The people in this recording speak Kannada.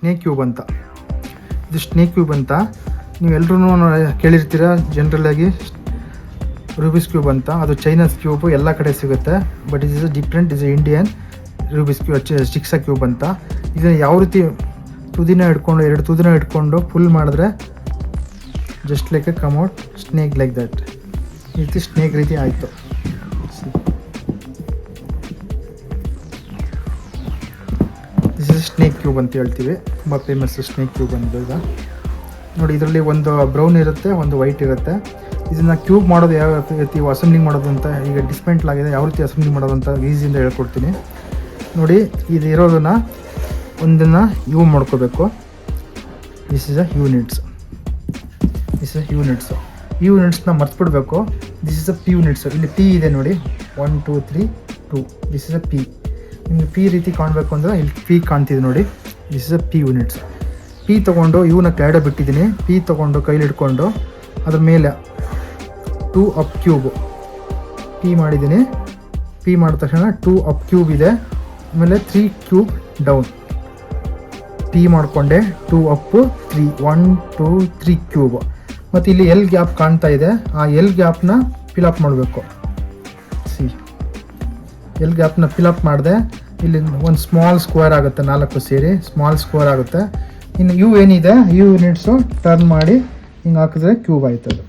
ಸ್ನೇಕ್ ಕ್ಯೂಬ್ ಅಂತ. ಇದು ಸ್ನೇಕ್ ಕ್ಯೂಬ್ ಅಂತ ನೀವೆಲ್ಲರೂ ಕೇಳಿರ್ತೀರ ಜನರಲಾಗಿ. ರೂಬಿಕ್ಸ್ ಕ್ಯೂಬ್ ಅಂತ, ಅದು ಚೈನಾಸ್ ಕ್ಯೂಬ್ ಎಲ್ಲ ಕಡೆ ಸಿಗುತ್ತೆ. But is different, is Indian Rubik's cube, jigsaw cube ಅಂತ. ಇದನ್ನು ಯಾವ ರೀತಿ ತುದಿನ ಹಿಡ್ಕೊಂಡು 2 ತುದಿನ ಹಿಡ್ಕೊಂಡು ಫುಲ್ ಮಾಡಿದ್ರೆ just like A come out snake like that. ಈ ರೀತಿ ಸ್ನೇಕ್ ರೀತಿ ಆಯಿತು. ದಿಸ್ ಇಸ್ ಸ್ನೇಕ್ ಕ್ಯೂಬ್ ಅಂತ ಹೇಳ್ತೀವಿ. ತುಂಬ ಫೇಮಸ್ ಸ್ನೇಕ್ ಕ್ಯೂಬ್ ಅಂತ. ಈಗ ನೋಡಿ, ಇದರಲ್ಲಿ ಒಂದು ಬ್ರೌನ್ ಇರುತ್ತೆ, ಒಂದು ವೈಟ್ ಇರುತ್ತೆ. ಇದನ್ನು ಕ್ಯೂಬ್ ಮಾಡೋದು ಯಾವ ರೀತಿ ಅಸೆಂಬ್ಲಿಂಗ್ ಮಾಡೋದು ಅಂತ, ಈಗ ಡಿಸ್ಮೆಂಟ್ಲ್ ಆಗಿದೆ, ಯಾವ ರೀತಿ ಅಸೆಂಬ್ಲಿಂಗ್ ಮಾಡೋದು ಅಂತ ಈಸಿಯಿಂದ ಹೇಳ್ಕೊಡ್ತೀನಿ ನೋಡಿ. ಇದು ಇರೋದನ್ನು ಒಂದನ್ನು ಯೂ ಮಾಡ್ಕೋಬೇಕು. This is a units. ಯೂನಿಟ್ಸ್ನ ಮರ್ತ್ಬಿಡ್ಬೇಕು. This is a P units. ಇಲ್ಲಿ ಪಿ ಇದೆ ನೋಡಿ, 1 2 3 2. This is a P. ನಿಮಗೆ ಪಿ ರೀತಿ ಕಾಣಬೇಕು ಅಂದರೆ ಇಲ್ಲಿ ಪಿ ಕಾಣ್ತಿದೆ ನೋಡಿ. This is a P units. P ತೊಗೊಂಡು ಇವನ್ನ ಕೆಳಗಡೆ ಬಿಟ್ಟಿದ್ದೀನಿ. ಪಿ ತೊಗೊಂಡು ಕೈಲಿ ಹಿಡ್ಕೊಂಡು ಅದ್ರ ಮೇಲೆ 2 ಅಪ್ ಕ್ಯೂಬ್ ಪಿ ಮಾಡಿದ್ದೀನಿ. ಪಿ ಮಾಡಿದ ತಕ್ಷಣ 2 ಅಪ್ ಕ್ಯೂಬ್ ಇದೆ, ಆಮೇಲೆ 3 ಕ್ಯೂಬ್ ಡೌನ್. ಪಿ ಮಾಡಿಕೊಂಡೆ 2 ಅಪ್ 3, 1 2 3 ಕ್ಯೂಬ್. ಮತ್ತು ಇಲ್ಲಿ ಎಲ್ ಗ್ಯಾಪ್ ಕಾಣ್ತಾ ಇದೆ, ಆ ಎಲ್ ಗ್ಯಾಪ್ನ ಫಿಲಪ್ ಮಾಡಬೇಕು. ಎಲ್ ಗ್ಯಾಪ್ನ ಫಿಲಪ್ ಮಾಡಿದೆ. ಇಲ್ಲಿ ಒಂದು ಸ್ಮಾಲ್ ಸ್ಕ್ವೇರ್ ಆಗುತ್ತೆ, 4 ಸೇರಿ ಸ್ಮಾಲ್ ಸ್ಕ್ವೇರ್ ಆಗುತ್ತೆ. ಇನ್ನು ಯು ಏನಿದೆ, ಯು ಯೂನಿಟ್ಸು ಟರ್ನ್ ಮಾಡಿ ಹಿಂಗೆ ಹಾಕಿದ್ರೆ ಕ್ಯೂಬ್ ಆಯ್ತದೆ.